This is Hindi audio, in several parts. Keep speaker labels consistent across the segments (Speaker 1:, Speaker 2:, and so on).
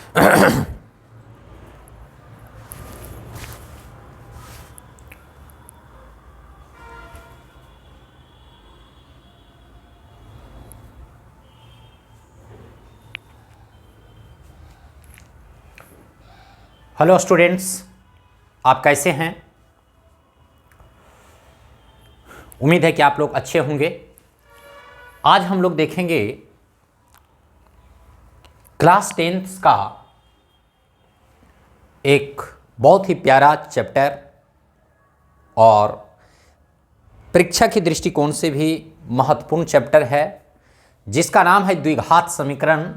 Speaker 1: हेलो स्टूडेंट्स, आप कैसे हैं? उम्मीद है कि आप लोग अच्छे होंगे। आज हम लोग देखेंगे क्लास 10th का एक बहुत ही प्यारा चैप्टर और परीक्षा की दृष्टिकोण से भी महत्वपूर्ण चैप्टर है, जिसका नाम है द्विघात समीकरण।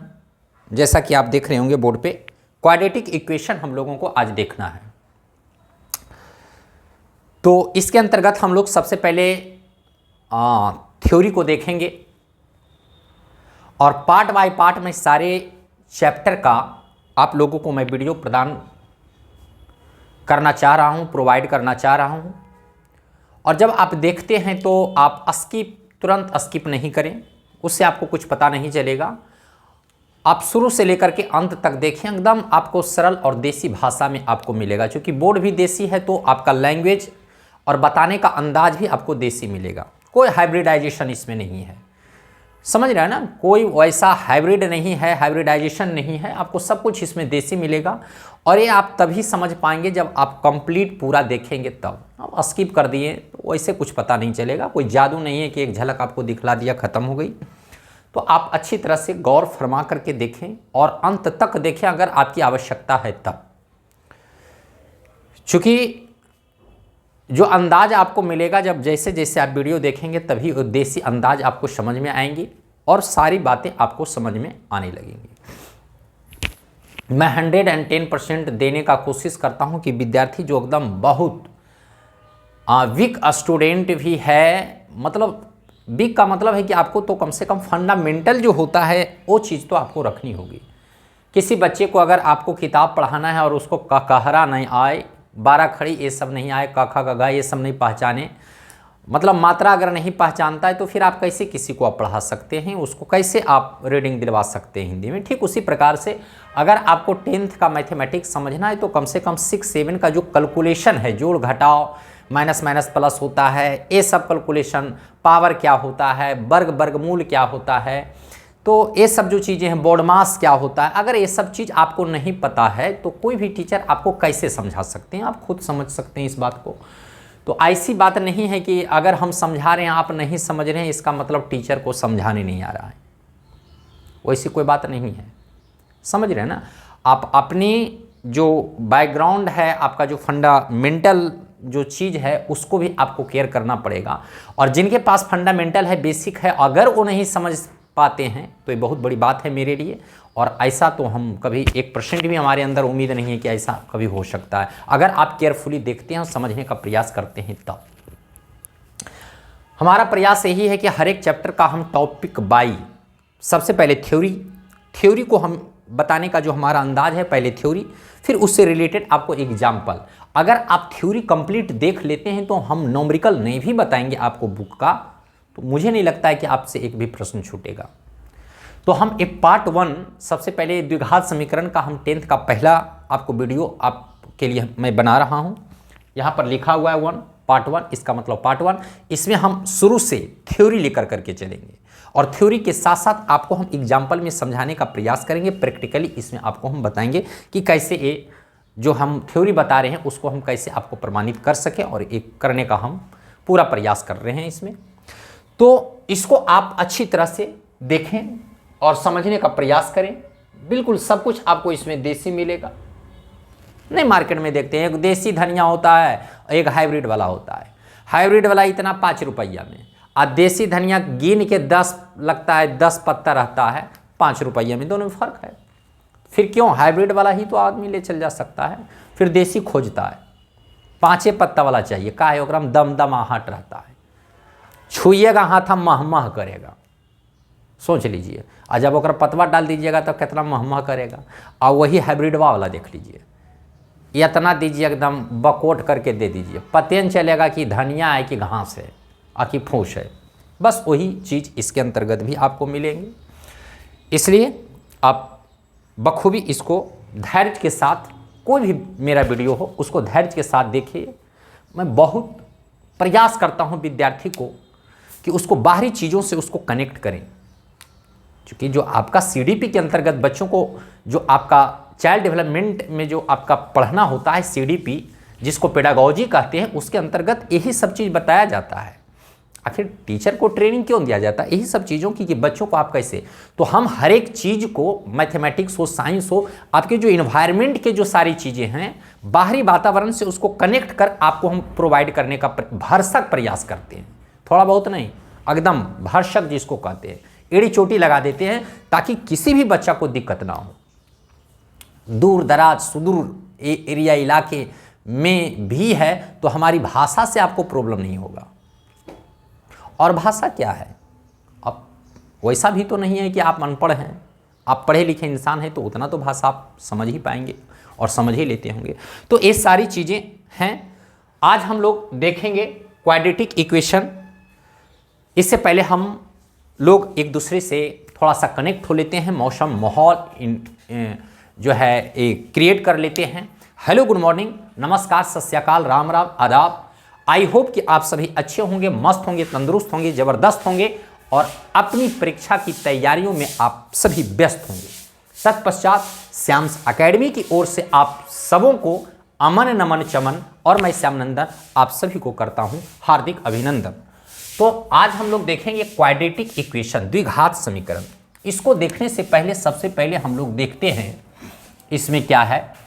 Speaker 1: जैसा कि आप देख रहे होंगे बोर्ड पे, क्वाड्रेटिक इक्वेशन हम लोगों को आज देखना है। तो इसके अंतर्गत हम लोग सबसे पहले थ्योरी को देखेंगे और पार्ट बाय पार्ट में सारे चैप्टर का आप लोगों को मैं वीडियो प्रदान करना चाह रहा हूं, प्रोवाइड करना चाह रहा हूं। और जब आप देखते हैं तो आप तुरंत स्किप नहीं करें, उससे आपको कुछ पता नहीं चलेगा। आप शुरू से लेकर के अंत तक देखें, एकदम आपको सरल और देसी भाषा में आपको मिलेगा। क्योंकि बोर्ड भी देसी है तो आपका लैंग्वेज और बताने का अंदाज भी आपको देसी मिलेगा। कोई हाइब्रिडाइजेशन इसमें नहीं है, समझ रहे हैं ना? कोई वैसा हाइब्रिड नहीं है, हाइब्रिडाइजेशन नहीं है। आपको सब कुछ इसमें देसी मिलेगा और ये आप तभी समझ पाएंगे जब आप कंप्लीट पूरा देखेंगे तब। आप स्किप कर दिए तो वैसे कुछ पता नहीं चलेगा। कोई जादू नहीं है कि एक झलक आपको दिखला दिया, ख़त्म हो गई। तो आप अच्छी तरह से गौर फरमा करके देखें और अंत तक देखें अगर आपकी आवश्यकता है तब। चूँकि जो अंदाज आपको मिलेगा जब जैसे जैसे आप वीडियो देखेंगे तभी देसी अंदाज आपको समझ में आएंगी और सारी बातें आपको समझ में आने लगेंगी। मैं 110% देने का कोशिश करता हूं कि विद्यार्थी जो एकदम बहुत वीक स्टूडेंट भी है, मतलब वीक का मतलब है कि आपको तो कम से कम फंडामेंटल जो होता है वो चीज़ तो आपको रखनी होगी। किसी बच्चे को अगर आपको किताब पढ़ाना है और उसको कहरा नहीं आए, 12 खड़ी ये सब नहीं आए, क ख ग घ ये सब नहीं पहचाने, मतलब मात्रा अगर नहीं पहचानता है तो फिर आप कैसे किसी को आप पढ़ा सकते हैं? उसको कैसे आप रीडिंग दिलवा सकते हैं हिंदी में? ठीक उसी प्रकार से अगर आपको 10th का मैथमेटिक्स समझना है तो कम से कम 6-7 का जो कैलकुलेशन है, जोड़ घटाव, माइनस माइनस प्लस होता है, ये सब कैलकुलेशन, पावर क्या होता है, वर्गमूल क्या होता है, तो ये सब जो चीज़ें हैं, बोर्ड मास क्या होता है, अगर ये सब चीज़ आपको नहीं पता है तो कोई भी टीचर आपको कैसे समझा सकते हैं? आप खुद समझ सकते हैं इस बात को। तो ऐसी बात नहीं है कि अगर हम समझा रहे हैं आप नहीं समझ रहे हैं इसका मतलब टीचर को समझाने नहीं आ रहा है, वैसी कोई बात नहीं है। समझ रहे हैं ना? आप अपनी जो बैकग्राउंड है, आपका जो फंडामेंटल जो चीज़ है उसको भी आपको केयर करना पड़ेगा। और जिनके पास फंडामेंटल है, बेसिक है, अगर वो नहीं समझ पाते हैं तो ये बहुत बड़ी बात है मेरे लिए। और ऐसा तो हम कभी 1% भी हमारे अंदर उम्मीद नहीं है कि ऐसा कभी हो सकता है, अगर आप केयरफुली देखते हैं और समझने का प्रयास करते हैं तब। हमारा प्रयास यही है कि हर एक चैप्टर का हम टॉपिक बाई, सबसे पहले थ्योरी को हम बताने का जो हमारा अंदाज है, पहले थ्योरी, फिर उससे रिलेटेड आपको एग्जाम्पल। अगर आप थ्योरी कंप्लीट देख लेते हैं तो हम न्यूमेरिकल नहीं भी बताएंगे आपको बुक का, तो मुझे नहीं लगता है कि आपसे एक भी प्रश्न छूटेगा। तो हम एक पार्ट 1 सबसे पहले द्विघात समीकरण का हम 10th का पहला आपको वीडियो आपके लिए मैं बना रहा हूं। यहाँ पर लिखा हुआ है 1 पार्ट 1, इसका मतलब पार्ट 1। इसमें हम शुरू से थ्योरी लेकर करके चलेंगे और थ्योरी के साथ साथ आपको हम एग्जाम्पल में समझाने का प्रयास करेंगे। प्रैक्टिकली इसमें आपको हम बताएंगे कि कैसे ये जो हम थ्योरी बता रहे हैं उसको हम कैसे आपको प्रमाणित कर सकें, और एक करने का हम पूरा प्रयास कर रहे हैं इसमें। तो इसको आप अच्छी तरह से देखें और समझने का प्रयास करें। बिल्कुल सब कुछ आपको इसमें देसी मिलेगा। नहीं, मार्केट में देखते हैं एक देसी धनिया होता है, एक हाइब्रिड वाला होता है। हाइब्रिड वाला इतना 5 रुपया में, और देसी धनिया गिन के 10 लगता है, 10 पत्ता रहता है 5 रुपया में, दोनों में फ़र्क है। फिर क्यों? हाइब्रिड वाला ही तो आदमी ले चल जा सकता है, फिर देसी खोजता है। 5 पत्ता वाला चाहिए, का है ओकरा में दम आहट रहता है, छुइएगा हाथ हम मह करेगा, सोच लीजिए। और जब ओकरा पतवा डाल दीजिएगा तो कितना मह करेगा। और वही हाइब्रिडवा वाला देख लीजिए, इतना दीजिए एकदम बकोट करके दे दीजिए, पता नहीं चलेगा कि धनिया है कि घास है और कि फूस है। बस वही चीज़ इसके अंतर्गत भी आपको मिलेंगे। इसलिए आप बखूबी इसको धैर्य के साथ कोई भी मेरा वीडियो हो उसको धैर्य के साथ देखिए। मैं बहुत प्रयास करता हूं विद्यार्थी को कि उसको बाहरी चीज़ों से उसको कनेक्ट करें, क्योंकि जो आपका सीडीपी के अंतर्गत बच्चों को जो आपका चाइल्ड डेवलपमेंट में जो आपका पढ़ना होता है सीडीपी, जिसको पेडागोजी कहते हैं, उसके अंतर्गत यही सब चीज़ बताया जाता है। आखिर टीचर को ट्रेनिंग क्यों दिया जाता है? यही सब चीज़ों की कि बच्चों को आप कैसे, तो हम हर एक चीज़ को, मैथमेटिक्स हो, साइंस हो, आपके जो इन्वायरमेंट के जो सारी चीज़ें हैं, बाहरी वातावरण से उसको कनेक्ट कर आपको हम प्रोवाइड करने का भरसक प्रयास करते हैं। थोड़ा बहुत नहीं, एकदम भरसक जिसको कहते हैं, एड़ी चोटी लगा देते हैं ताकि किसी भी बच्चा को दिक्कत ना हो। दूर दराज सुदूर एरिया इलाके में भी है तो हमारी भाषा से आपको प्रॉब्लम नहीं होगा। और भाषा क्या है? अब वैसा भी तो नहीं है कि आप अनपढ़ हैं, आप पढ़े लिखे इंसान हैं तो उतना तो भाषा आप समझ ही पाएंगे और समझ ही लेते होंगे। तो ये सारी चीज़ें हैं। आज हम लोग देखेंगे क्वाड्रेटिक इक्वेशन। इससे पहले हम लोग एक दूसरे से थोड़ा सा कनेक्ट हो लेते हैं, मौसम माहौल जो है ये क्रिएट कर लेते हैं। हेलो, गुड मॉर्निंग, नमस्कार, सत श्री अकाल, राम राम, आदाब। आई होप कि आप सभी अच्छे होंगे, मस्त होंगे, तंदुरुस्त होंगे, ज़बरदस्त होंगे और अपनी परीक्षा की तैयारियों में आप सभी व्यस्त होंगे। तत्पश्चात श्याम्स एकेडमी की ओर से आप सबों को अमन नमन चमन और मैं श्याम नंदन आप सभी को करता हूं हार्दिक अभिनंदन। तो आज हम लोग देखेंगे क्वाड्रेटिक इक्वेशन, द्विघात समीकरण। इसको देखने से पहले सबसे पहले हम लोग देखते हैं इसमें क्या है।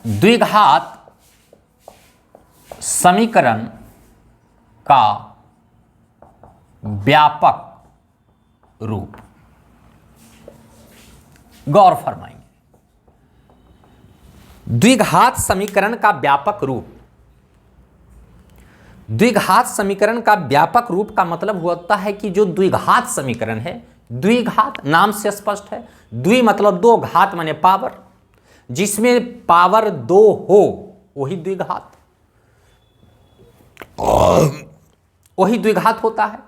Speaker 1: द्विघात समीकरण का व्यापक रूप, गौर फरमाएंगे। द्विघात समीकरण का व्यापक रूप। द्विघात समीकरण का व्यापक रूप का मतलब होता है कि जो द्विघात समीकरण है, द्विघात नाम से स्पष्ट है, द्वि मतलब दो, घात माने पावर, जिसमें पावर दो हो वही द्विघात, वही द्विघात होता है।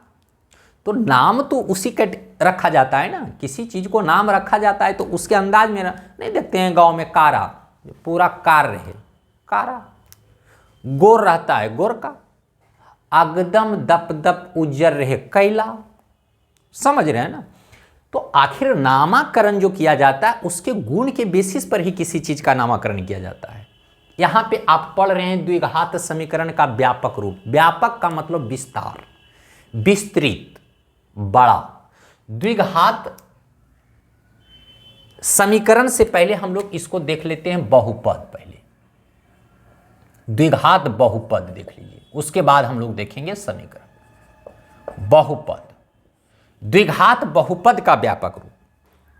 Speaker 1: तो नाम तो उसी का रखा जाता है ना, किसी चीज को नाम रखा जाता है तो उसके अंदाज में नहीं देखते हैं गांव में कारा, पूरा कार रहे कारा, गोर रहता है गोर का, एकदम दप दप उज्जर रहे कैला, समझ रहे हैं ना। तो आखिर नामकरण जो किया जाता है उसके गुण के बेसिस पर ही किसी चीज का नामकरण किया जाता है। यहां पे आप पढ़ रहे हैं द्विघात समीकरण का व्यापक रूप। व्यापक का मतलब विस्तार, विस्तृत, बड़ा। द्विघात समीकरण से पहले हम लोग इसको देख लेते हैं बहुपद। पहले द्विघात बहुपद देख लीजिए, उसके बाद हम लोग देखेंगे समीकरण। बहुपद, द्विघात बहुपद का व्यापक रूप।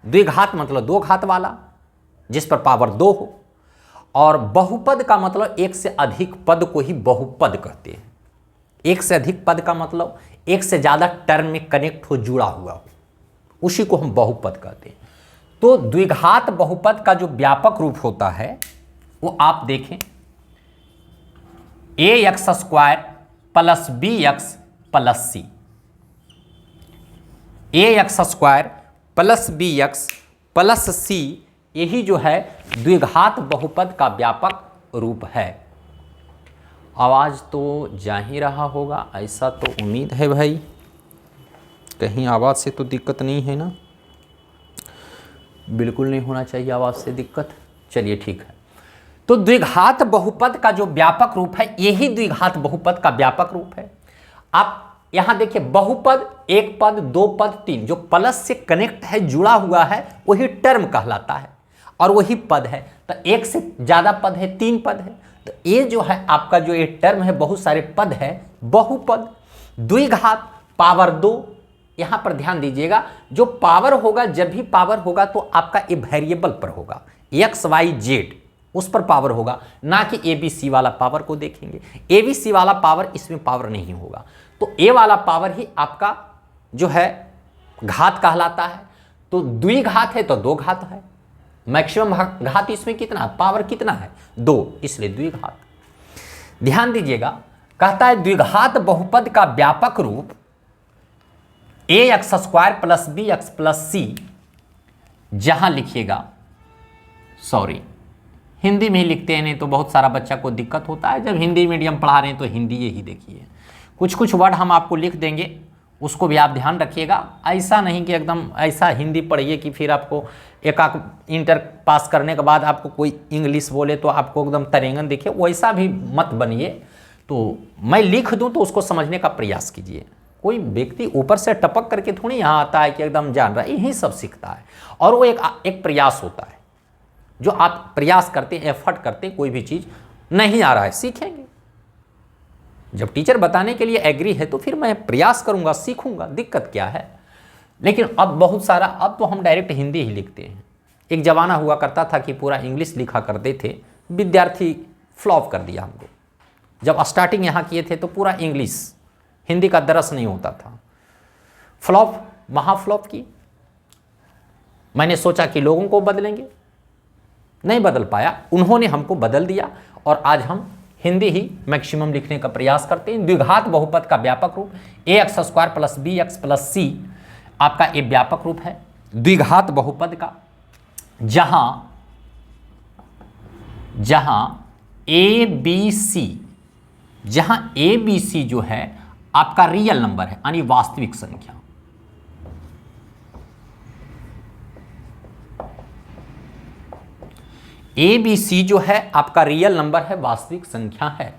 Speaker 1: द्विघात मतलब दो घात वाला, जिस पर पावर दो हो, और बहुपद का मतलब एक से अधिक पद को ही बहुपद कहते हैं। एक से अधिक पद का मतलब एक से ज्यादा टर्म में कनेक्ट हो, जुड़ा हुआ हो, उसी को हम बहुपद कहते हैं। तो द्विघात बहुपद का जो व्यापक रूप होता है वो आप देखें, ax² plus bx plus c, ax² plus bx plus c, यही जो है द्विघात बहुपद का व्यापक रूप है। आवाज़ तो जा ही रहा होगा, ऐसा तो उम्मीद है भाई, कहीं आवाज़ से तो दिक्कत नहीं है ना? बिल्कुल नहीं होना चाहिए आवाज़ से दिक्कत। चलिए ठीक है। तो द्विघात बहुपद का जो व्यापक रूप है, यही द्विघात बहुपद का व्यापक रूप है। आप यहां देखिए, बहुपद एक पद, दो पद, तीन, जो प्लस से कनेक्ट है, जुड़ा हुआ है, वही टर्म कहलाता है और वही पद है। तो एक से ज्यादा पद है, तीन पद है, तो ये जो है आपका जो ये टर्म है, बहुत सारे पद है, बहुपद। द्विघात पावर दो, यहां पर ध्यान दीजिएगा, जो पावर होगा, जब भी पावर होगा तो आपका ये वेरिएबल पर होगा, एक्स वाई जेड, उस पर पावर होगा, ना कि ए बी सी वाला पावर को देखेंगे। ए बी सी वाला पावर, इसमें पावर नहीं होगा। तो ए वाला पावर ही आपका जो है घात कहलाता है। तो द्विघात है तो दो घात है, मैक्सिमम घात इसमें कितना, पावर कितना है, दो, इसलिए द्विघात। ध्यान दीजिएगा, कहता है द्विघात बहुपद का व्यापक रूप ax² plus bx plus c जहां लिखिएगा, सॉरी हिंदी में ही लिखते हैं, नहीं तो बहुत सारा बच्चा को दिक्कत होता है जब हिंदी मीडियम पढ़ा रहे हैं तो हिंदी ही देखिए। कुछ कुछ वर्ड हम आपको लिख देंगे, उसको भी आप ध्यान रखिएगा। ऐसा नहीं कि एकदम ऐसा हिंदी पढ़िए कि फिर आपको एक इंटर पास करने के बाद आपको कोई इंग्लिश बोले तो आपको एकदम तरेंगन दिखे, वैसा भी मत बनिए। तो मैं लिख दूं तो उसको समझने का प्रयास कीजिए। कोई व्यक्ति ऊपर से टपक करके थोड़ी यहाँ आता है कि एकदम जान रहा है, यही सब सीखता है। और वो एक प्रयास होता है, जो आप प्रयास करते हैं, एफर्ट करते हैं, कोई भी चीज़ नहीं आ रहा है सीखेंगे। जब टीचर बताने के लिए एग्री है तो फिर मैं प्रयास करूंगा, सीखूंगा, दिक्कत क्या है। लेकिन अब बहुत सारा, अब तो हम डायरेक्ट हिंदी ही लिखते हैं। एक ज़माना हुआ करता था कि पूरा इंग्लिश लिखा करते थे, विद्यार्थी फ्लॉप कर दिया हमको। जब स्टार्टिंग यहाँ किए थे तो पूरा इंग्लिश, हिंदी का दरस नहीं होता था। फ्लॉप, महाफ्लॉप की। मैंने सोचा कि लोगों को बदलेंगे, नहीं बदल पाया, उन्होंने हमको बदल दिया और आज हम हिंदी ही मैक्सिमम लिखने का प्रयास करते हैं। द्विघात बहुपद का व्यापक रूप ax² + bx + c आपका एक व्यापक रूप है द्विघात बहुपद का, जहां a b c जो है आपका रियल नंबर है, यानी वास्तविक संख्या। ABC जो है आपका रियल नंबर है, वास्तविक संख्या है।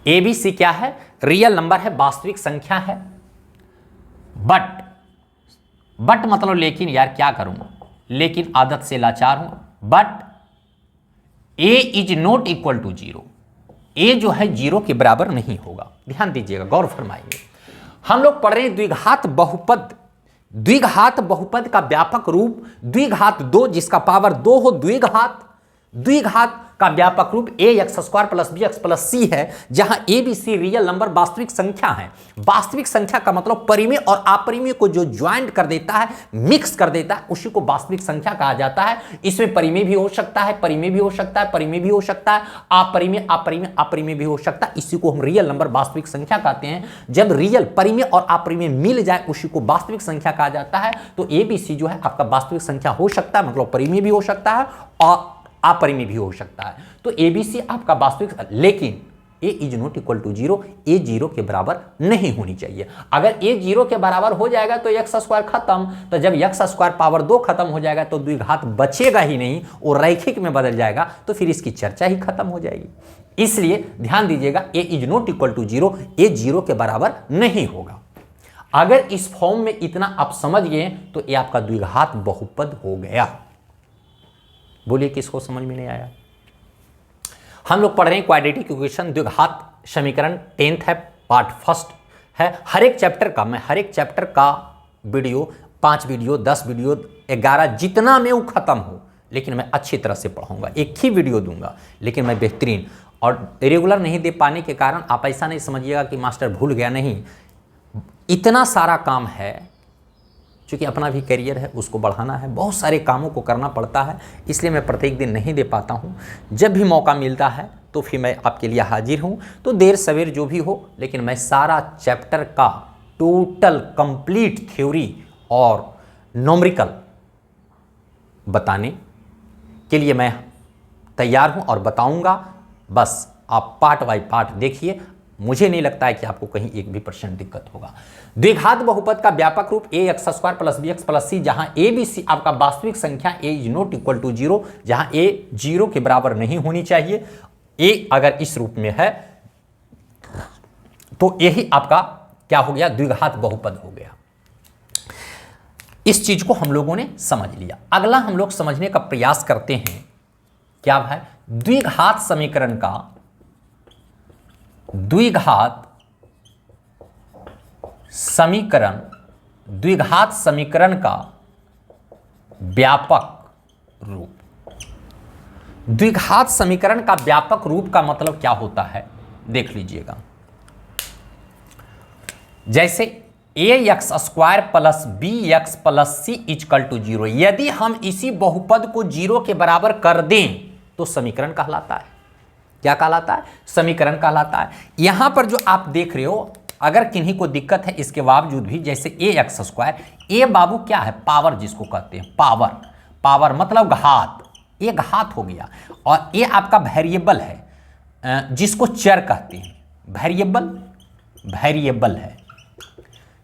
Speaker 1: ABC क्या है? रियल नंबर है, वास्तविक संख्या है। बट मतलब लेकिन, यार क्या करूं, लेकिन आदत से लाचार हूं। But A is not equal to 0, A जो है 0 के बराबर नहीं होगा। ध्यान दीजिएगा, गौर फरमाइए। हम लोग पढ़ रहे हैं द्विघात बहुपद। द्विघात बहुपद का व्यापक रूप द्विघात 2 जिसका पावर 2 हो, द्विघात का व्यापक रूप ax² + bx + c है, जहां a b c real number वास्तविक संख्या है। वास्तविक संख्या का मतलब परिमेय और अपरिमेय को जो ज्वाइंट कर देता है, मिक्स कर देता है, उसी को वास्तविक संख्या कहा जाता है। इसमें परिमेय भी हो सकता है, परिमेय भी हो सकता है, परिमेय भी हो सकता है, अपरिमेय भी हो सकता है। इसी को हम रियल नंबर वास्तविक संख्या कहते हैं। जब रियल, परिमेय और अपरिमेय मिल जाए उसी को वास्तविक संख्या कहा जाता है। तो a b c जो है आपका वास्तविक संख्या हो सकता है, मतलब परिमेय भी हो सकता है और अपरिमेय भी हो सकता है। तो ABC आपका वास्तविक, लेकिन A is not equal to 0, A 0 के बराबर नहीं होनी चाहिए। अगर A 0 के बराबर हो जाएगा तो x² खत्म। तो जब x² पावर 2 खत्म हो जाएगा तो द्विघात बचेगा ही नहीं, और रैखिक में बदल जाएगा, तो फिर इसकी चर्चा ही खत्म हो जाएगी। इसलिए ध्यान दीजिएगा, A is not equal to 0, A 0 के बराबर नहीं होगा। अगर इस फॉर्म में इतना आप समझ गए तो ये आपका द्विघात बहुपद हो गया। बोलिए किसको समझ में नहीं आया? हम लोग पढ़ रहे हैं क्वाड्रेटिक इक्वेशन, द्विघात समीकरण, 10th है, पार्ट 1 है। हर एक चैप्टर का वीडियो, 5 वीडियो, 10 वीडियो, 11, जितना में वो खत्म हो, लेकिन मैं अच्छी तरह से पढ़ाऊंगा। एक ही वीडियो दूंगा लेकिन मैं बेहतरीन, और रेगुलर नहीं दे पाने के कारण आप ऐसा नहीं समझिएगा कि मास्टर भूल गया, नहीं। इतना सारा काम है, क्योंकि अपना भी करियर है, उसको बढ़ाना है, बहुत सारे कामों को करना पड़ता है, इसलिए मैं प्रत्येक दिन नहीं दे पाता हूँ। जब भी मौका मिलता है तो फिर मैं आपके लिए हाजिर हूँ। तो देर सवेर जो भी हो, लेकिन मैं सारा चैप्टर का टोटल कंप्लीट थ्योरी और न्यूमेरिकल बताने के लिए मैं तैयार हूँ और बताऊँगा। बस आप पार्ट बाय पार्ट देखिए, मुझे नहीं लगता है कि आपको कहीं 1% दिक्कत होगा। द्विघात बहुपद का व्यापक रूप ax² + bx + c, जहां a b c आपका वास्तविक संख्या a is not equal to 0, जहां a 0 के बराबर नहीं होनी चाहिए। a अगर इस रूप में है तो यही आपका क्या हो गया? द्विघात बहुपद हो गया। इस चीज को हम लोगों ने समझ लिया। अगला हम लोग समझने का प्रयास करते हैं, क्या भाई? द्विघात समीकरण का व्यापक रूप। द्विघात समीकरण का व्यापक रूप का मतलब क्या होता है, देख लीजिएगा। जैसे ax² + bx + c = 0, यदि हम इसी बहुपद को 0 के बराबर कर दें तो समीकरण कहलाता है। क्या कहलाता है? समीकरण कहलाता है। यहां पर जो आप देख रहे हो अगर किन्हीं को दिक्कत है इसके बावजूद भी, जैसे ए एक्स स्क्वायर, ए बाबू क्या है, पावर जिसको कहते हैं, पावर, पावर मतलब घात, ये घात हो गया। और ये आपका वेरिएबल है जिसको चर कहते हैं, वेरिएबल, वेरिएबल है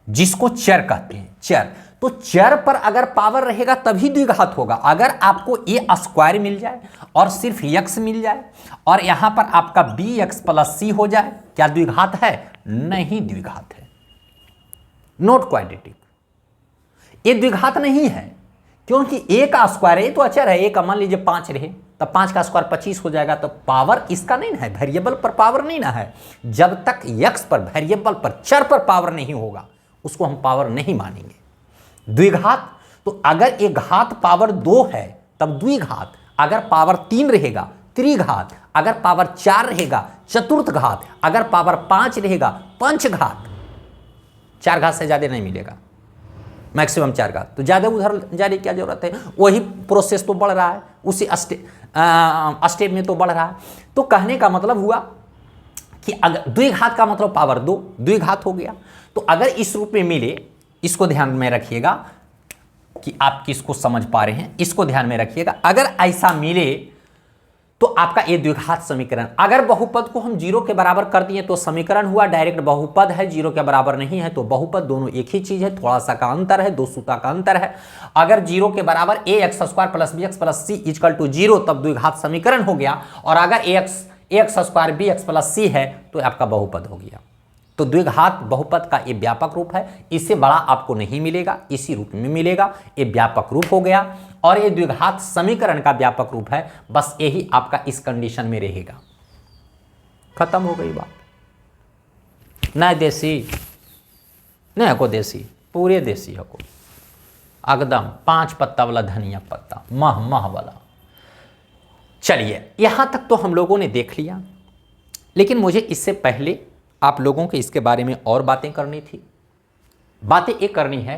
Speaker 1: जिसको चर कहते हैं, चर। तो चर पर अगर पावर रहेगा तभी द्विघात होगा। अगर आपको ए स्क्वायर मिल जाए और सिर्फ एक्स मिल जाए और यहां पर आपका बी एक्स प्लस सी हो जाए, क्या द्विघात है? नहीं द्विघात है, नॉट क्वाड्रेटिक, ये द्विघात नहीं है, क्योंकि ए का स्क्वायर, ये तो अचर है, ए का मान लीजिए 5 रहे तब 5 का स्क्वायर 25 हो जाएगा, तो पावर इसका नहीं ना है, वेरिएबल पर पावर नहीं ना है। जब तक एक्स पर, वेरिएबल पर, चर पर पावर नहीं होगा उसको हम पावर नहीं मानेंगे। द्विघात, तो अगर एक घात पावर 2 है तब द्विघात, अगर पावर 3 रहेगा त्रिघात, अगर पावर 4 रहेगा चतुर्थ घात, अगर पावर 5 रहेगा पंचघात। 4 घात से ज्यादा नहीं मिलेगा, मैक्सिमम 4 घात, तो ज्यादा उधर जाने की क्या जरूरत है, वही प्रोसेस तो बढ़ रहा है, उसी स्टेप में तो बढ़ रहा है। तो कहने का मतलब हुआ कि अगर द्विघात का मतलब पावर 2, द्विघात हो गया। तो अगर इस रूप में मिले, इसको ध्यान में रखिएगा कि आप किसको समझ पा रहे हैं, इसको ध्यान में रखिएगा। अगर ऐसा मिले तो आपका ये द्विघात समीकरण, अगर बहुपद को हम 0 के बराबर कर दिए तो समीकरण हुआ डायरेक्ट बहुपद है, 0 के बराबर नहीं है तो बहुपद, दोनों एक ही चीज है, थोड़ा सा का अंतर है, 2 सूता का अंतर है। अगर 0 के बराबर a x square plus b x plus c equal to 0 तब द्विघात समीकरण हो गया। और अगर a x square b x plus c है तो आपका बहुपद हो गया। तो द्विघात बहुपद का ये व्यापक रूप है, इससे बड़ा आपको नहीं मिलेगा, इसी रूप में मिलेगा, ये व्यापक रूप हो गया। और ये द्विघात समीकरण का व्यापक रूप है, बस यही आपका इस कंडीशन में रहेगा। खत्म हो गई बात। न देसी न को देसी, पूरे देसी है को, एकदम 5 पत्ता वाला धनिया पत्ता, मह मह वाला। चलिए यहां तक तो हम लोगों ने देख लिया, लेकिन मुझे इससे पहले आप लोगों के इसके बारे में और बातें करनी थी। बातें ये करनी है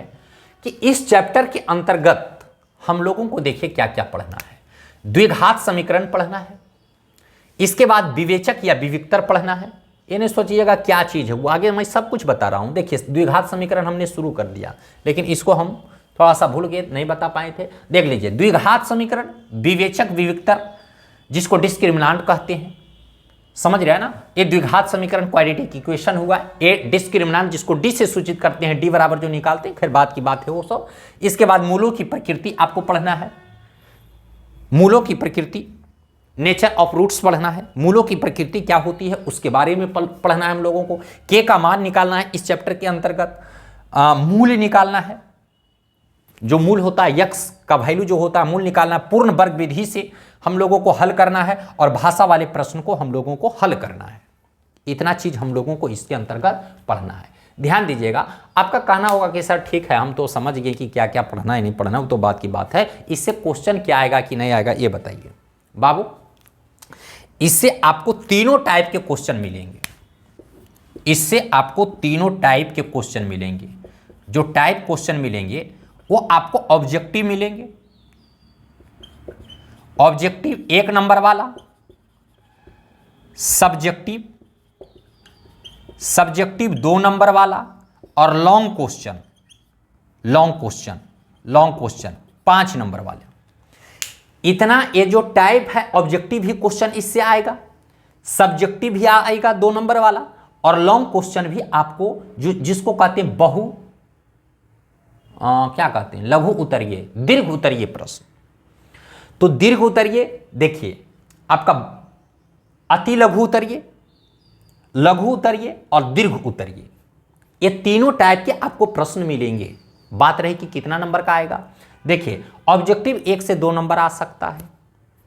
Speaker 1: कि इस चैप्टर के अंतर्गत हम लोगों को देखिए क्या क्या पढ़ना है। द्विघात समीकरण पढ़ना है, इसके बाद विवेचक या विविक्तर पढ़ना है। ये नहीं सोचिएगा क्या चीज़ है, वो आगे मैं सब कुछ बता रहा हूँ। देखिए द्विघात समीकरण हमने शुरू कर दिया, लेकिन इसको हम थोड़ा सा भूल गए, नहीं बता पाए थे। देख लीजिए द्विघात समीकरण, विवेचक, विविक्तर, जिसको डिस्क्रिमिनांट कहते हैं, समझ रहे हैं ना। ये द्विघात समीकरण क्वाड्रेटिक इक्वेशन हुआ। ए डिस्क्रिमिनांट जिसको डी से सूचित करते हैं, डी बराबर जो निकालते हैं, फिर बात की बात है वो सब। इसके बाद मूलों की प्रकृति आपको पढ़ना है, मूलों की प्रकृति, नेचर ऑफ रूट्स पढ़ना है। मूलों की प्रकृति क्या होती है उसके बारे में पढ़ना है हम लोगों को। के का मान निकालना है इस चैप्टर के अंतर्गत, मूल निकालना है, जो मूल होता है यक्स का वैल्यू जो होता है मूल निकालना है। पूर्ण वर्ग विधि से हम लोगों को हल करना है और भाषा वाले प्रश्न को हम लोगों को हल करना है। इतना चीज हम लोगों को इसके अंतर्गत पढ़ना है। ध्यान दीजिएगा। आपका कहना होगा कि सर ठीक है हम तो समझ गए कि क्या क्या पढ़ना है नहीं पढ़ना, वो तो बात की बात है। इससे क्वेश्चन क्या आएगा कि नहीं आएगा ये बताइए बाबू। इससे आपको तीनों टाइप के क्वेश्चन मिलेंगे, इससे आपको तीनों टाइप के क्वेश्चन मिलेंगे। जो टाइप क्वेश्चन मिलेंगे वो आपको ऑब्जेक्टिव मिलेंगे, ऑब्जेक्टिव 1 नंबर वाला, सब्जेक्टिव, सब्जेक्टिव 2 नंबर वाला, और long question, long question, long question 5 number वाले। इतना ये जो टाइप है ऑब्जेक्टिव ही क्वेश्चन इससे आएगा, सब्जेक्टिव भी आएगा 2 नंबर वाला, और लॉन्ग क्वेश्चन भी आपको जो जिसको कहते हैं बहु क्या कहते हैं लघु उत्तरीय, दीर्घ उत्तरीय प्रश्न। तो दीर्घ उत्तरीय देखिए आपका अति लघु उत्तरीय, लघु उत्तरीय और दीर्घ उत्तरीय, ये तीनों टाइप के आपको प्रश्न मिलेंगे। बात रही कि कितना नंबर का आएगा। देखिए ऑब्जेक्टिव 1 से 2 नंबर आ सकता है,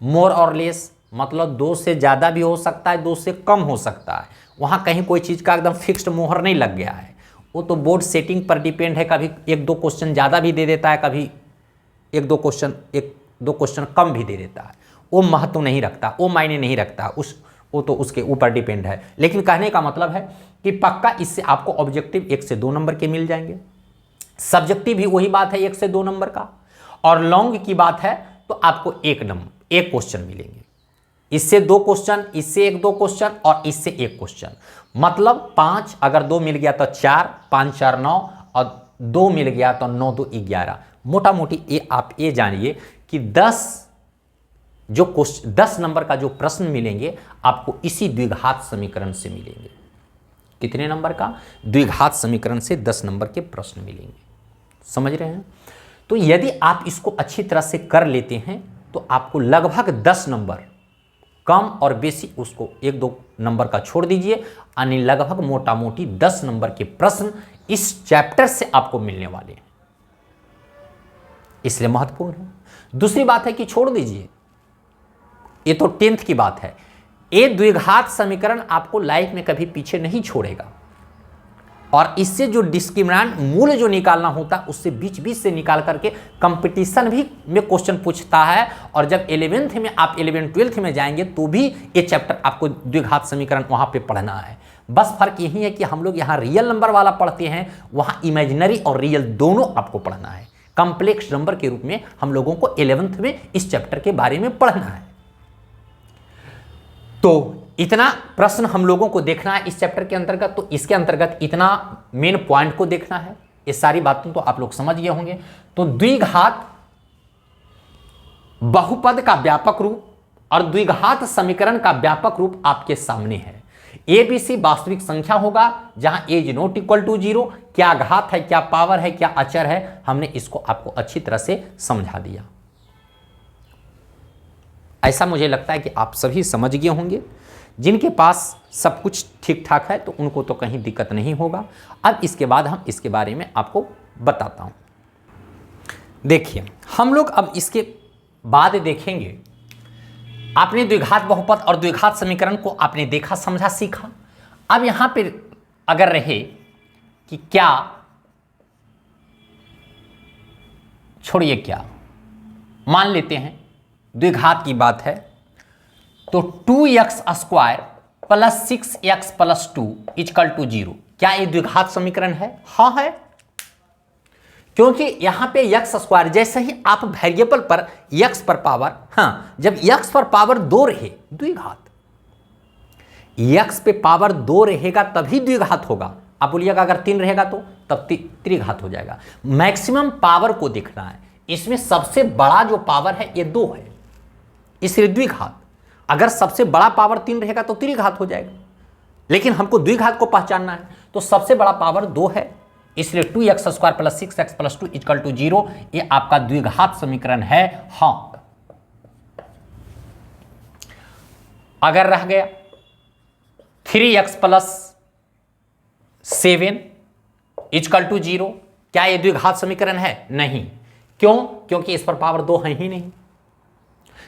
Speaker 1: मोर और लेस, मतलब 2 से ज़्यादा भी हो सकता है, 2 से कम हो सकता है। वहाँ कहीं कोई चीज़ का एकदम फिक्स्ड मोहर नहीं लग गया है, वो तो बोर्ड सेटिंग पर डिपेंड है। कभी 1-2 क्वेश्चन ज़्यादा भी दे देता है, कभी 1-2 क्वेश्चन कम भी दे देता है। वो महत्व नहीं रखता, वो मायने नहीं रखता, वो तो उसके ऊपर डिपेंड है। लेकिन कहने का मतलब है कि पक्का इससे आपको ऑब्जेक्टिव 1 से 2 नंबर के मिल जाएंगे, सब्जेक्टिव भी वही बात है 1 से 2 नंबर का, और लॉन्ग की बात है तो आपको 1 क्वेश्चन मिलेंगे। इससे 2 क्वेश्चन, इससे 1-2 क्वेश्चन और इससे 1 क्वेश्चन, मतलब 5, अगर 2 मिल गया तो 4, 5 4 9 और 2 मिल गया तो 9 2 11। मोटा मोटी ये आप ये जानिए कि 10 नंबर का जो प्रश्न मिलेंगे आपको इसी द्विघात समीकरण से मिलेंगे। कितने नंबर का? द्विघात समीकरण से 10 नंबर के प्रश्न मिलेंगे। समझ रहे हैं? तो यदि आप इसको अच्छी तरह से कर लेते हैं तो आपको लगभग 10 नंबर, कम और बेसी उसको 1-2 नंबर का छोड़ दीजिए, यानी लगभग मोटा मोटी 10 नंबर के प्रश्न इस चैप्टर से आपको मिलने वाले हैं, इसलिए महत्वपूर्ण है। दूसरी बात है कि छोड़ दीजिए, ये तो 10th की बात है, ये द्विघात समीकरण आपको लाइफ में कभी पीछे नहीं छोड़ेगा, और इससे जो डिस्क्रिमिनेंट मूल्य जो निकालना होता है उससे बीच बीच से निकाल करके कंपटीशन भी में क्वेश्चन पूछता है। और जब 11th में आप 11th-12th में जाएंगे तो भी ये चैप्टर आपको द्विघात समीकरण वहां पे पढ़ना है। बस फर्क यही है कि हम लोग यहाँ रियल नंबर वाला पढ़ते हैं, वहाँ इमेजिनरी और रियल दोनों आपको पढ़ना है। कॉम्प्लेक्स नंबर के रूप में हम लोगों को 11th में इस चैप्टर के बारे में पढ़ना है। तो इतना प्रश्न हम लोगों को देखना है इस चैप्टर के अंतर्गत, तो इसके अंतर्गत इतना मेन पॉइंट को देखना है। ये सारी बातों तो आप लोग समझ गए होंगे। तो द्विघात बहुपद का व्यापक रूप और द्विघात समीकरण का व्यापक रूप आपके सामने है। ABC वास्तविक संख्या होगा जहां a is not equal to 0, क्या घात है, क्या पावर है, क्या अचर है, हमने इसको आपको अच्छी तरह से समझा दिया। ऐसा मुझे लगता है कि आप सभी समझ गए होंगे। जिनके पास सब कुछ ठीक ठाक है तो उनको तो कहीं दिक्कत नहीं होगा। अब इसके बाद हम इसके बारे में आपको बताता हूं। देखिए, हम लोग अब इसके बाद देखेंगे, आपने द्विघात बहुपद और द्विघात समीकरण को आपने देखा, समझा, सीखा। अब यहां पे अगर रहे कि क्या, छोड़िए क्या, मान लेते हैं द्विघात की बात है, तो 2x² plus 6x plus 2 equal to 0, क्या ये द्विघात समीकरण है? हाँ है, क्योंकि यहां पे x², जैसे ही आप वेरिएबल पर x पर पावर, हाँ, जब x पर पावर 2 रहे, द्विघात, x पे पावर 2 रहेगा तभी द्विघात होगा। आप बोलिएगा अगर 3 रहेगा तो तब त्रिघात हो जाएगा। मैक्सिमम पावर को देखना है, इसमें सबसे बड़ा जो पावर है ये 2 है, इसलिए द्विघात। अगर सबसे बड़ा पावर 3 रहेगा तो त्रिघात हो जाएगा, लेकिन हमको द्विघात को पहचानना है, तो सबसे बड़ा पावर 2 है, इसलिए 2x² plus 6x plus 2 equal to 0, ये आपका द्विघात समीकरण है। हाँ, अगर रह गया 3x प्लस 7 इक्वल टू 0, क्या ये द्विघात समीकरण है? नहीं। क्यों? क्योंकि इस पर पावर 2 है ही नहीं।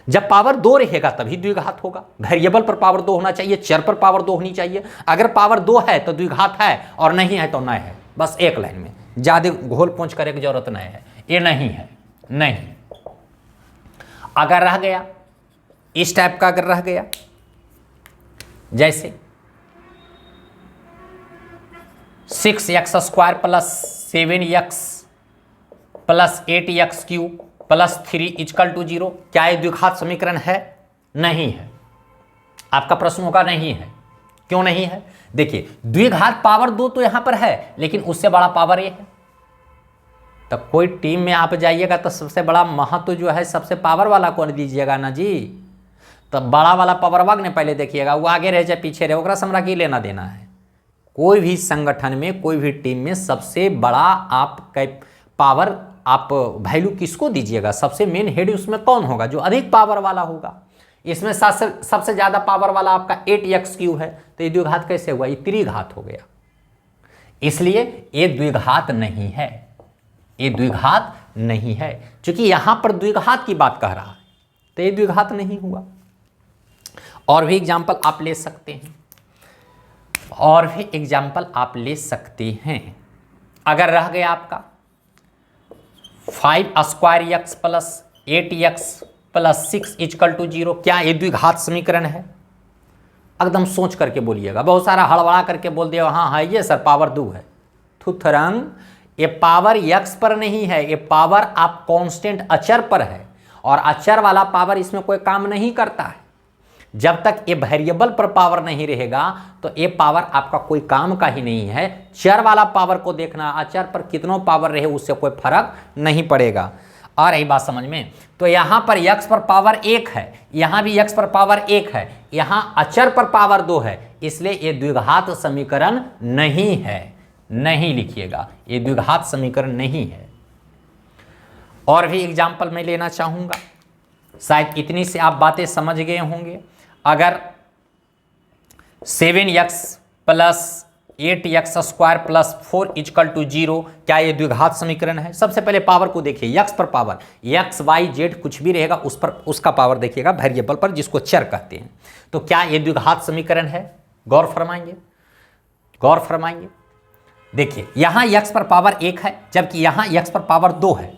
Speaker 1: जब पावर 2 रहेगा तभी द्विघात होगा। वेरिएबल पर पावर 2 होना चाहिए, चर पर पावर 2 होनी चाहिए। अगर पावर 2 है तो द्विघात है, और नहीं है तो नहीं है। बस एक लाइन में, ज्यादा घोल पोंछ करने की जरूरत नहीं है। ये नहीं है, नहीं। अगर रह गया इस टाइप का, अगर रह गया जैसे 6x² plus 7x plus 8x³ plus 3 equal to 0, क्या ये द्विघात समीकरण है? नहीं है। आपका प्रश्न होगा नहीं है, क्यों नहीं है? देखिए, द्विघात पावर 2 तो यहां पर है, लेकिन उससे बड़ा पावर ये है। तो कोई टीम में आप जाइएगा तो सबसे बड़ा महत्व जो है सबसे पावर वाला को दीजिएगा ना जी। तो बड़ा वाला पावर वाग ने पहले देखिएगा, वो आगे रहे चाहे पीछे रहे, ओकरा से हमरा की लेना देना है। कोई भी संगठन में, कोई भी टीम में सबसे बड़ा आप पावर, आप वैल्यू किसको दीजिएगा? सबसे मेन हेड उसमें कौन होगा? जो अधिक पावर वाला होगा। इसमें सबसे ज्यादा पावर वाला आपका 8x³ है, तो ये द्विघात कैसे हुआ? ये त्रिघात हो गया। इसलिए ये द्विघात नहीं है, ये द्विघात नहीं है, क्योंकि यहां पर द्विघात की बात कह रहा है, तो ये द्विघात नहीं हुआ। और भी एग्जाम्पल आप ले सकते हैं, और भी एग्जाम्पल आप ले सकते हैं। अगर रह गया आपका 5² plus 8x plus 6 equal to 0, क्या ये द्विघात समीकरण है? एकदम सोच करके बोलिएगा, बहुत सारा हड़बड़ा करके बोल दिया हाँ है ये सर पावर 2 है। थुथरंग, ये पावर x पर नहीं है, ये पावर आप कांस्टेंट अचर पर है, और अचर वाला पावर इसमें कोई काम नहीं करता है। जब तक ये वेरिएबल पर पावर नहीं रहेगा तो ये पावर आपका कोई काम का ही नहीं है। चर वाला पावर को देखना, अचर पर कितनों पावर रहे उससे कोई फर्क नहीं पड़ेगा। आ रही बात समझ में? तो यहाँ पर x पर पावर 1 है, यहाँ भी x पर पावर 1 है, यहाँ अचर पर पावर 2 है, इसलिए ये द्विघात समीकरण नहीं है। नहीं लिखिएगा, ये द्विघात समीकरण नहीं है। और भी एग्जाम्पल मैं लेना चाहूँगा, शायद इतनी से आप बातें समझ गए होंगे। अगर 7x plus 8x square plus 4 equal to 0, क्या ये द्विघात समीकरण है? सबसे पहले पावर को देखिए, x पर पावर, x y z कुछ भी रहेगा उस पर उसका पावर देखिएगा, वेरिएबल पर, जिसको चर कहते हैं। तो क्या ये द्विघात समीकरण है? गौर फरमाएंगे, गौर फरमाएंगे। देखिए यहाँ x पर पावर 1 है, जबकि यहाँ x पर पावर 2 है।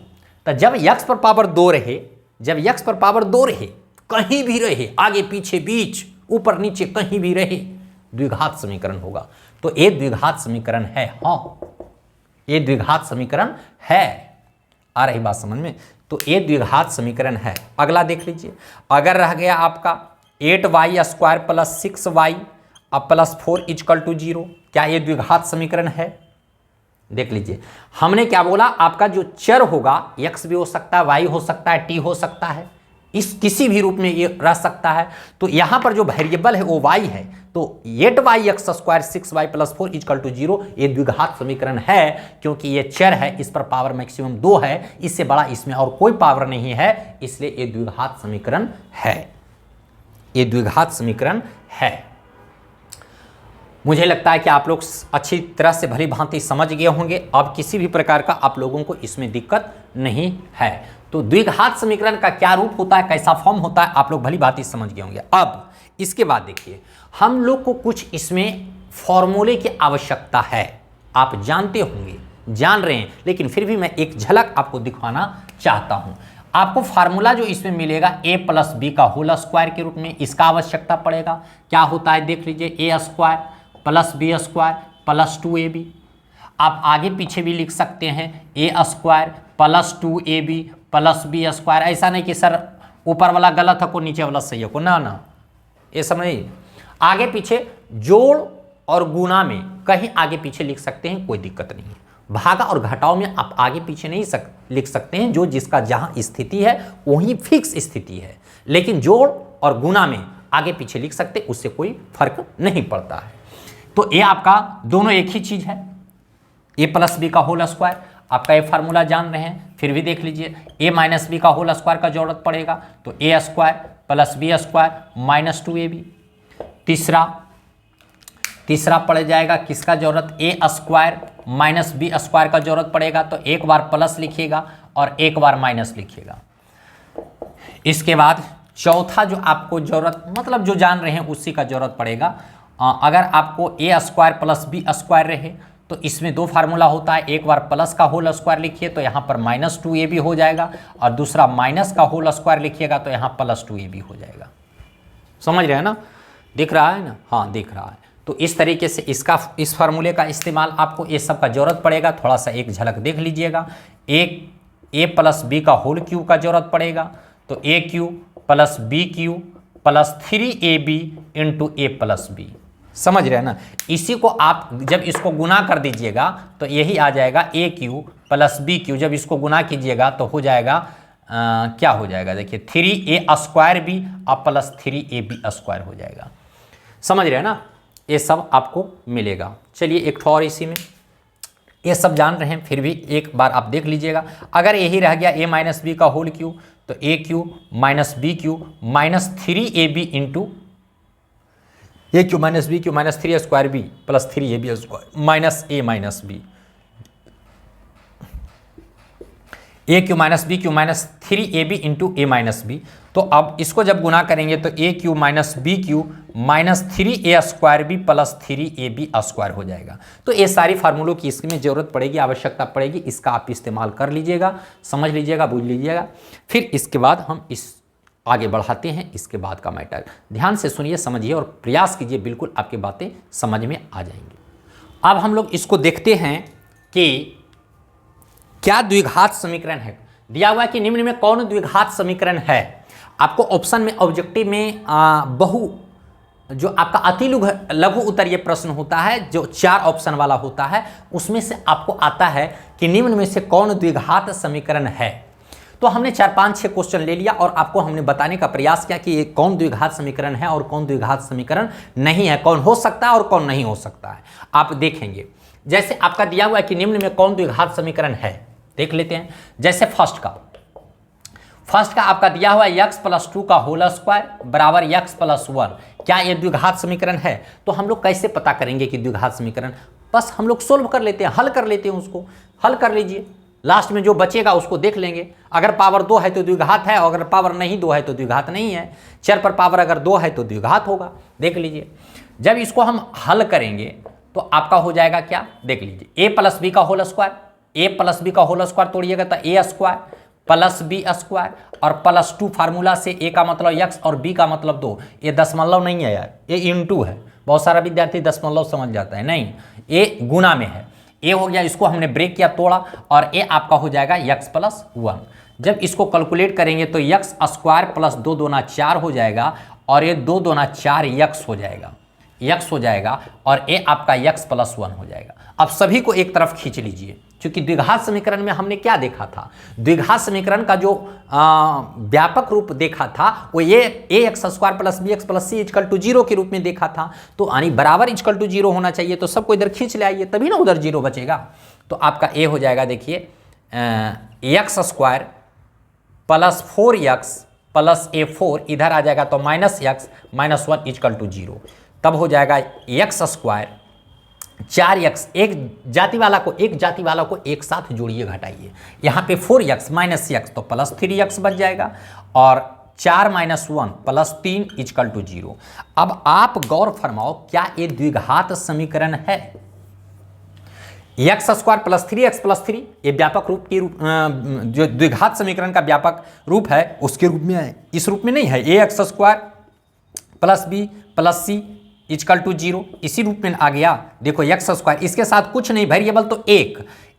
Speaker 1: तो जब x पर पावर 2 रहे, जब x पर पावर 2 रहे, कहीं भी रहे, आगे पीछे बीच ऊपर नीचे कहीं भी रहे, द्विघात समीकरण होगा। तो ये द्विघात समीकरण है। हाँ, ये द्विघात समीकरण है। आ रही बात समझ में? तो ये द्विघात समीकरण है। अगला देख लीजिए, अगर रह गया आपका 8y स्क्वायर प्लस 6y अब प्लस 4 इक्वल टू 0, क्या ये द्विघात समीकरण है? देख लीजिए, हमने क्या बोला, आपका जो चर होगा x भी हो सकता है, y हो सकता है, t हो सकता है, इस किसी भी रूप में ये रह सकता है। तो यहाँ पर जो वेरिएबल है वो y है, तो 8y square 6y plus 4 equal to 0 ये द्विघात समीकरण है, क्योंकि ये चर है, इस पर पावर मैक्सिमम 2 है, इससे बड़ा इसमें और कोई पावर नहीं है, इसलिए ये द्विघात समीकरण है। ये द्विघात समीकरण है। मुझे लगता है कि आप लोग अच्छी तरह से भली भांति समझ गए होंगे। अब किसी भी प्रकार का आप लोगों को इसमें दिक्कत नहीं है। तो द्विघात समीकरण का क्या रूप होता है, कैसा फॉर्म होता है, आप लोग भली भांति समझ गए होंगे। अब इसके बाद देखिए, हम लोग को कुछ इसमें फॉर्मूले की आवश्यकता है। आप जानते होंगे, जान रहे हैं, लेकिन फिर भी मैं एक झलक आपको दिखाना चाहता हूं। आपको फार्मूला जो इसमें मिलेगा a प्लस बी का होल स्क्वायर के रूप में, इसका आवश्यकता पड़ेगा। क्या होता है देख लीजिए, a square plus B square plus 2ab। आप आगे पीछे भी लिख सकते हैं, a square plus 2ab plus B square. ऐसा नहीं कि सर ऊपर वाला गलत है को नीचे वाला सही है को, ना ना, ये समझ। आगे पीछे जोड़ और गुणा में कहीं आगे पीछे लिख सकते हैं, कोई दिक्कत नहीं है। भागा और घटाव में आप आगे पीछे नहीं लिख सकते हैं, जो जिसका जहां स्थिति है वही फिक्स स्थिति है। लेकिन जोड़ और गुणा में आगे पीछे लिख सकते, उससे कोई फर्क नहीं पड़ता है। तो ये आपका दोनों एक ही चीज है, a प्लस बी का होल स्क्वायर। आपका ये फार्मूला जान रहे हैं, फिर भी देख लीजिए, a माइनस बी का होल स्क्वायर का जरूरत पड़ेगा, तो a square plus B square minus 2ab। तीसरा पड़ जाएगा किसका जरूरत, a square minus B square का जरूरत पड़ेगा, तो एक बार प्लस लिखिएगा और एक बार माइनस लिखिएगा। इसके बाद चौथा जो आपको जरूरत, मतलब जो जान रहे हैं उसी का जरूरत पड़ेगा। अगर आपको a square plus B square रहे तो इसमें दो फार्मूला होता है, एक बार प्लस का होल स्क्वायर लिखिए तो यहाँ पर माइनस 2ab हो जाएगा, और दूसरा माइनस का होल स्क्वायर लिखिएगा तो यहाँ प्लस 2ab हो जाएगा। समझ रहे हैं ना, दिख रहा है ना? हाँ दिख रहा है। तो इस तरीके से इस फार्मूले का इस्तेमाल आपको ये सब का जरूरत पड़ेगा। थोड़ा सा एक झलक देख लीजिएगा, एक a प्लस बी का होल क्यूब का जरूरत पड़ेगा, तो a cube plus B cube plus 3ab into a plus B. समझ रहे हैं ना? इसी को आप जब इसको गुना कर दीजिएगा तो यही आ जाएगा a cube plus B cube. जब इसको गुना कीजिएगा तो हो जाएगा क्या हो जाएगा, देखिए 3a स्क्वायर बी और प्लस 3ab स्क्वायर हो जाएगा। समझ रहे हैं ना? ये सब आपको मिलेगा। चलिए एक ठो और इसी में, ये सब जान रहे हैं फिर भी एक बार आप देख लीजिएगा। अगर यही रह गया a माइनस बी का होल क्यूब, तो a cube minus B cube minus 3ab into a cube minus B cube minus 3 square B plus 3ab square minus a minus B, a cube minus B cube minus 3ab into a minus B. तो अब इसको जब गुना करेंगे तो a cube minus B cube minus 3a square B plus 3ab square हो जाएगा। तो ये सारी फार्मूलों की इसमें जरूरत पड़ेगी, आवश्यकता पड़ेगी, इसका आप इस्तेमाल कर लीजिएगा, समझ लीजिएगा, बुझ लीजिएगा। फिर इसके बाद हम इस आगे बढ़ाते हैं इसके बाद का मैटर। ध्यान से सुनिए, समझिए और प्रयास कीजिए, बिल्कुल आपकी बातें समझ में आ जाएंगी। अब हम लोग इसको देखते हैं कि क्या द्विघात समीकरण है। दिया हुआ है कि निम्न में कौन द्विघात समीकरण है। आपको ऑप्शन में ऑब्जेक्टिव में बहु जो आपका अति लघु उत्तरीय प्रश्न होता है जो 4 ऑप्शन वाला होता है, उसमें से आपको आता है कि निम्न में से कौन द्विघात समीकरण है। तो हमने 4, 5, 6 क्वेश्चन ले लिया और आपको हमने बताने का प्रयास किया कि ये कौन द्विघात समीकरण है और कौन द्विघात समीकरण नहीं है, कौन हो सकता है और कौन नहीं हो सकता है। आप देखेंगे जैसे आपका दिया हुआ है कि निम्न में कौन द्विघात समीकरण है, देख लेते हैं। जैसे फर्स्ट का आपका दिया हुआ है x+2 का होल स्क्वायर बराबर x+1, क्या ये द्विघात समीकरण है? तो हम लोग कैसे पता करेंगे कि द्विघात समीकरण? बस हम लोग सोल्व कर लेते हैं, हल कर लेते हैं, उसको हल कर लीजिए, लास्ट में जो बचेगा उसको देख लेंगे। अगर पावर 2 है तो द्विघात है, और अगर पावर नहीं 2 है तो द्विघात नहीं है। चर पर पावर अगर 2 है तो द्विघात होगा, देख लीजिए। जब इसको हम हल करेंगे तो आपका हो जाएगा क्या, देख लीजिए, a+b का होल स्क्वायर, a+b का होल स्क्वायर तोड़िएगा तो a² + b² और +2 फार्मूला से a का मतलब x और b का मतलब 2। ये दशमलव नहीं है यार, ये इंटू है। बहुत सारा विद्यार्थी दशमलव समझ जाता है, नहीं, ये गुना में है। a हो गया, इसको हमने ब्रेक किया, तोड़ा, और a आपका हो जाएगा x+1। जब इसको कैलकुलेट करेंगे तो x² + 2 दूना 4 हो जाएगा, और ये 2 दूना 4 x हो जाएगा, और a आपका x+1 हो जाएगा। अब सभी को एक तरफ खींच लीजिए, क्योंकि द्विघात समीकरण में हमने क्या देखा था, द्विघात समीकरण का जो व्यापक रूप देखा था वो ये ax² + bx + c = 0 के रूप में देखा था। तो यानी बराबर = 0 होना चाहिए, तो सबको इधर खींच ले आइए, तभी ना उधर 0 बचेगा। तो आपका a हो जाएगा, देखिए, x² + 4x + a4, इधर आ जाएगा तो -x -1 = 0। तब हो जाएगा x² 4x, एक जाति वाला को एक साथ जोड़िए, घटाइए, यहाँ पे 4x -x तो +3x बच जाएगा, और 4 - 1 + 3 = 0। अब आप गौर फरमाओ, क्या ये द्विघात समीकरण है? x² + 3x + 3 ये व्यापक रूप की जो द्विघात समीकरण का व्यापक रूप है उसके रूप में है, इस रूप में नहीं है। ax² + b + c = 0, इसी रूप में आ गया। देखो x², इसके साथ कुछ नहीं, वेरिएबल तो एक,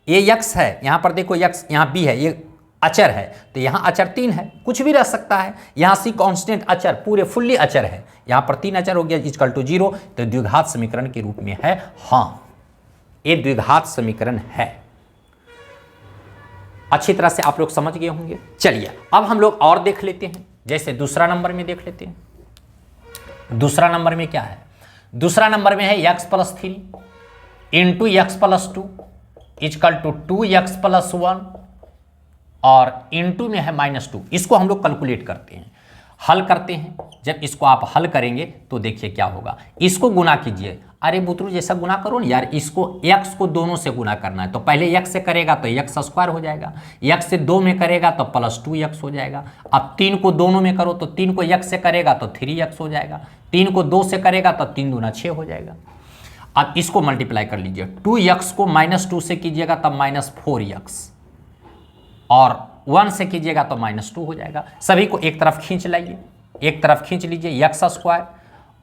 Speaker 1: ये x है, यहाँ पर देखो x, यहाँ b है, ये अचर है, तो यहाँ अचर 3 है, कुछ भी रह सकता है। यहाँ c कांस्टेंट अचर, पूरे फुल्ली अचर है, यहाँ पर 3 अचर हो गया, = 0। तो द्विघात समीकरण के रूप में है। हाँ, ये द्विघात समीकरण है। अच्छी तरह से आप लोग समझ गए होंगे। चलिए अब हम लोग और देख लेते हैं, जैसे दूसरा नंबर में देख लेते हैं। दूसरा नंबर में क्या है? दूसरा नंबर में है x + 3 × x + 2 = 2x + 1, और इंटू में है -2। इसको हम लोग कैलकुलेट करते हैं, हल करते हैं। जब इसको आप हल करेंगे तो देखिए क्या होगा, इसको गुना कीजिए। अरे बुतरू जैसा गुना करो ना यार, इसको x को दोनों से गुना करना है, तो पहले x से करेगा तो x² हो जाएगा, x से 2 में करेगा तो +2x हो जाएगा। अब 3 को दोनों में करो तो 3 को x से करेगा तो 3x हो जाएगा, 3 को 2 से करेगा तो 3 दूना 6 हो जाएगा। अब इसको मल्टीप्लाई कर लीजिए, 2x को -2 से कीजिएगा तब -4x, और 1 से कीजिएगा तो -2 हो जाएगा। सभी को एक तरफ खींच लाइए, एक तरफ खींच लीजिए x²,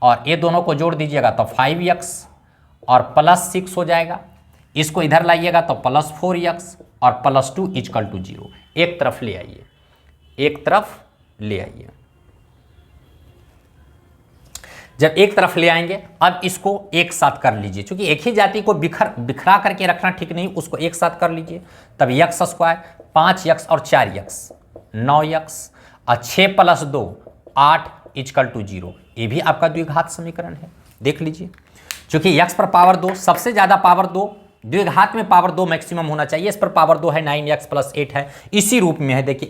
Speaker 1: और ये दोनों को जोड़ दीजिएगा तो 5x और +6 हो जाएगा। इसको इधर लाइएगा तो +4x और +2 = 0। एक तरफ ले आइए, एक तरफ ले आइए। जब एक तरफ ले आएंगे, अब इसको एक साथ कर लीजिए, क्योंकि एक ही जाति को बिखरा करके रखना ठीक नहीं, उसको एक साथ कर लीजिए। तब x² 5x और 4x 9x और 6 + 2 8 = 0। ये भी आपका द्विघात समीकरण है, देख लीजिए। क्योंकि x पर पावर 2, सबसे ज़्यादा पावर 2, द्विघात में पावर 2 मैक्सिमम होना चाहिए। इस पर पावर 2 है, 9x + 8 है, इसी रूप में है। देखिए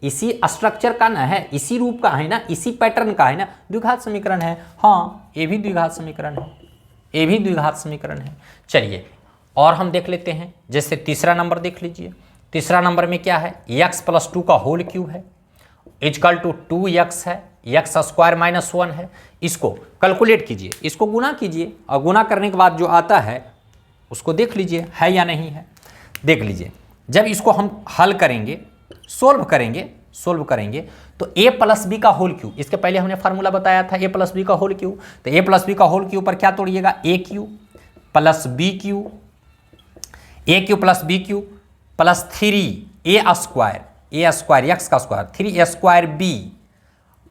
Speaker 1: इसी स्ट्रक्चर का ना है, इसी रूप का है ना, इसी पैटर्न का है ना, द्विघात समीकरण है। हाँ, ये भी द्विघात समीकरण है, ये भी द्विघात समीकरण है। चलिए और हम देख लेते हैं, जैसे तीसरा नंबर देख लीजिए। तीसरा नंबर में क्या है, x + 2 का होल क्यूब है, = 2x है, x² - 1 है। इसको कैलकुलेट कीजिए, इसको गुना कीजिए, और गुना करने के बाद जो आता है उसको देख लीजिए है या नहीं है। देख लीजिए, जब इसको हम हल करेंगे, सोल्व करेंगे तो a + b का होल क्यूब, इसके पहले हमने फार्मूला बताया था a + b का होल क्यूब, तो a + b का होल क्यूब पर क्या तोड़िएगा, a³ + b³ + b³ + 3a² x² 3a² b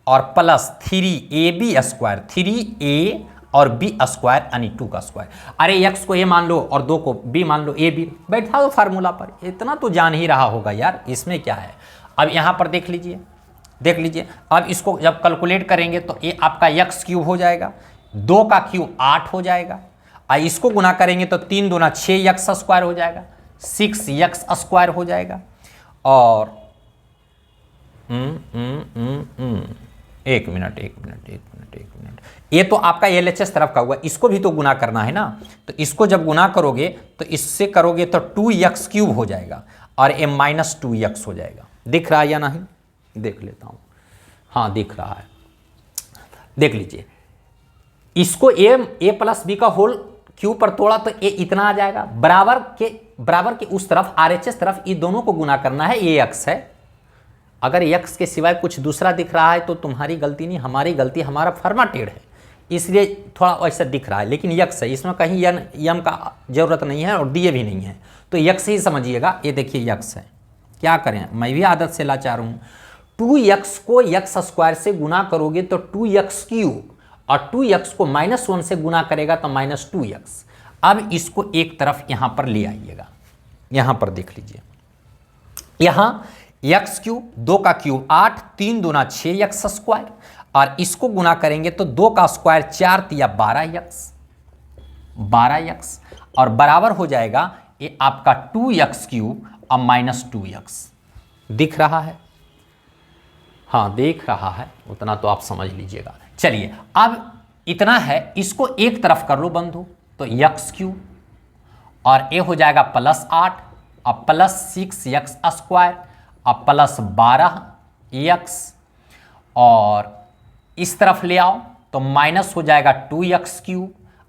Speaker 1: और प्लस 3ab² 3a और b² यानी 2 का स्क्वायर। अरे x को a मान लो और 2 को b मान लो, a b बैठा दो फार्मूला पर, इतना तो जान ही रहा होगा यार, इसमें क्या है। अब यहाँ पर देख लीजिए, देख लीजिए, अब इसको जब कैलकुलेट करेंगे तो ये आपका x³ हो जाएगा, 2 का क्यूब 8 हो जाएगा, और इसको गुना करेंगे तो 3 दूना 6x² हो जाएगा, 6x² हो जाएगा। और एक मिनट, ये तो आपका LHS तरफ का हुआ, इसको भी तो गुना करना है ना, तो इसको जब गुना करोगे तो इससे करोगे तो 2x³ हो जाएगा और ये -2x हो जाएगा। दिख रहा है या नहीं, देख लेता हूँ, हाँ दिख रहा है, देख लीजिए। इसको a प्लस बी का होल क्यूब पर तोड़ा तो ये इतना आ जाएगा, बराबर के उस तरफ RHS तरफ ये दोनों को गुना करना है, ये x है। अगर x के सिवाय कुछ दूसरा दिख रहा है तो तुम्हारी गलती नहीं, हमारी गलती, हमारा फॉर्मेटेड है इसलिए थोड़ा वैसा दिख रहा है, लेकिन x है, इसमें कहीं यम का जरूरत नहीं है और दिए भी नहीं है, तो x ही समझिएगा। ये देखिए x है, क्या करें, मैं भी आदत से लाचार हूँ। 2x को x² से गुना करोगे तो 2x³ और 2x को -1 से गुना करेगा तो -2x। अब इसको एक तरफ यहाँ पर ले आइएगा, यहाँ पर देख लीजिए, यहाँ x³ 2 का क्यूब 8, 3 दूना 6x² और इसको गुना करेंगे तो 2 का स्क्वायर 4 तिया 12x और बराबर हो जाएगा ये आपका 2x³ और -2x। दिख रहा है, हाँ देख रहा है, उतना तो आप समझ लीजिएगा। चलिए अब इतना है, इसको एक तरफ कर लो बंधु, तो x³ और ये हो जाएगा +8 और +6x² और +12x और इस तरफ ले आओ तो माइनस हो जाएगा 2x³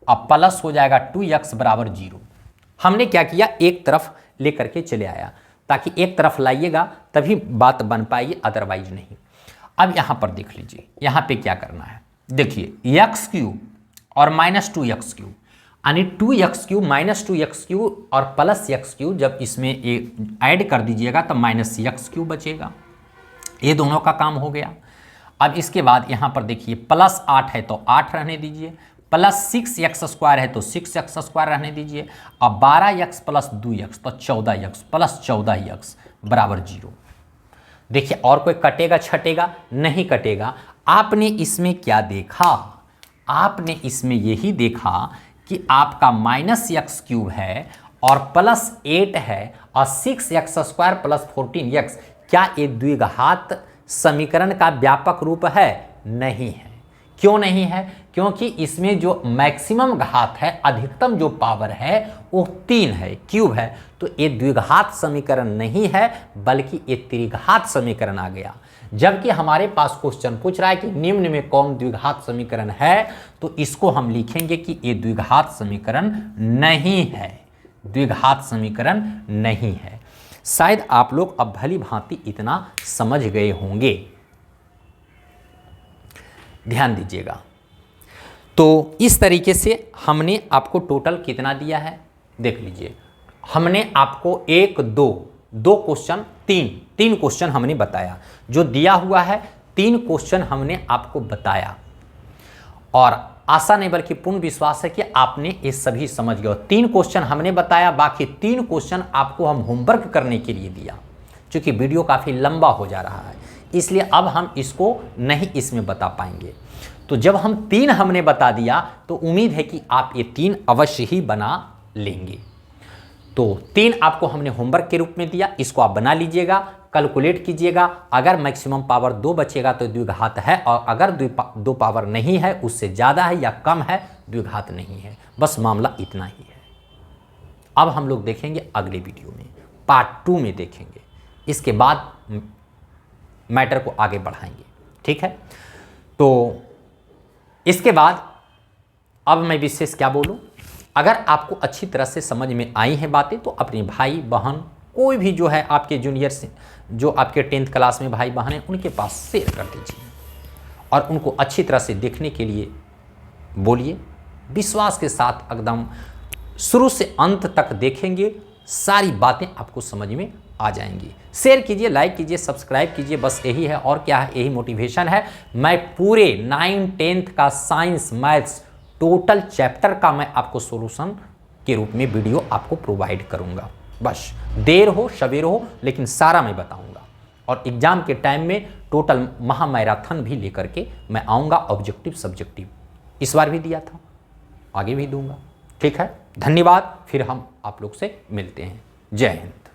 Speaker 1: और प्लस हो जाएगा 2x = 0। हमने क्या किया, एक तरफ लेकर के चले आया, ताकि एक तरफ लाइएगा तभी बात बन पाएगी, अदरवाइज नहीं। अब यहाँ पर देख लीजिए, यहाँ पे क्या करना है, देखिए x³ और -2x³ यानी 2x³ -2x³ और +x³ जब इसमें ऐड कर दीजिएगा तो -x³ बचेगा। ये दोनों का काम हो गया। अब इसके बाद यहाँ पर देखिए +8 है तो 8 रहने दीजिए, +6x² है तो 6x² रहने दीजिए और 12x + 2x तो 14x + 14x = 0। देखिए और कोई कटेगा छटेगा नहीं कटेगा। आपने इसमें क्या देखा, आपने इसमें यही देखा कि आपका -x³ है और +8 है और 6x² + 14x, क्या ये द्विघात समीकरण का व्यापक रूप है? नहीं है। क्यों नहीं है? क्योंकि इसमें जो मैक्सिमम घात है, अधिकतम जो पावर है वो 3 है, क्यूब है, तो ये द्विघात समीकरण नहीं है बल्कि ये त्रिघात समीकरण आ गया। जबकि हमारे पास क्वेश्चन पूछ रहा है कि निम्न में कौन द्विघात समीकरण है, तो इसको हम लिखेंगे कि ये द्विघात समीकरण नहीं है, द्विघात समीकरण नहीं है। शायद आप लोग अब भली भांति इतना समझ गए होंगे, ध्यान दीजिएगा। तो इस तरीके से हमने आपको टोटल कितना दिया है देख लीजिए। हमने आपको 1 2 क्वेश्चन 3 क्वेश्चन हमने बताया, जो दिया हुआ है 3 क्वेश्चन हमने आपको बताया, और आशा नहीं बल्कि पूर्ण विश्वास है कि आपने ये सभी समझ गए। 3 क्वेश्चन हमने बताया, बाकी 3 क्वेश्चन आपको हम होमवर्क करने के लिए दिया। क्योंकि वीडियो काफ़ी लंबा हो जा रहा है इसलिए अब हम इसको नहीं इसमें बता पाएंगे। तो जब हम 3 हमने बता दिया तो उम्मीद है कि आप ये 3 अवश्य ही बना लेंगे। तो 3 आपको हमने होमवर्क के रूप में दिया, इसको आप बना लीजिएगा, कैलकुलेट कीजिएगा। अगर मैक्सिमम पावर 2 बचेगा तो द्विघात है, और अगर 2 पावर नहीं है, उससे ज़्यादा है या कम है, द्विघात नहीं है। बस मामला इतना ही है। अब हम लोग देखेंगे अगले वीडियो में, पार्ट 2 में देखेंगे, इसके बाद मैटर को आगे बढ़ाएंगे, ठीक है। तो इसके बाद अब मैं विशेष क्या बोलूं, अगर आपको अच्छी तरह से समझ में आई हैं बातें तो अपने भाई बहन, कोई भी जो है आपके जूनियर से, जो आपके 10th क्लास में भाई बहन हैं, उनके पास शेयर कर दीजिए और उनको अच्छी तरह से देखने के लिए बोलिए। विश्वास के साथ एकदम शुरू से अंत तक देखेंगे, सारी बातें आपको समझ में आ जाएंगी। शेयर कीजिए, लाइक कीजिए, सब्सक्राइब कीजिए, बस यही है और क्या है, यही मोटिवेशन है। मैं पूरे 9th 10th का साइंस मैथ्स टोटल चैप्टर का मैं आपको सॉल्यूशन के रूप में वीडियो आपको प्रोवाइड करूंगा। बस देर हो सवेर हो लेकिन सारा मैं बताऊंगा। और एग्जाम के टाइम में टोटल महामैराथन भी लेकर के मैं आऊँगा, ऑब्जेक्टिव सब्जेक्टिव इस बार भी दिया था, आगे भी दूंगा। ठीक है, धन्यवाद। फिर हम आप लोग से मिलते हैं। जय हिंद।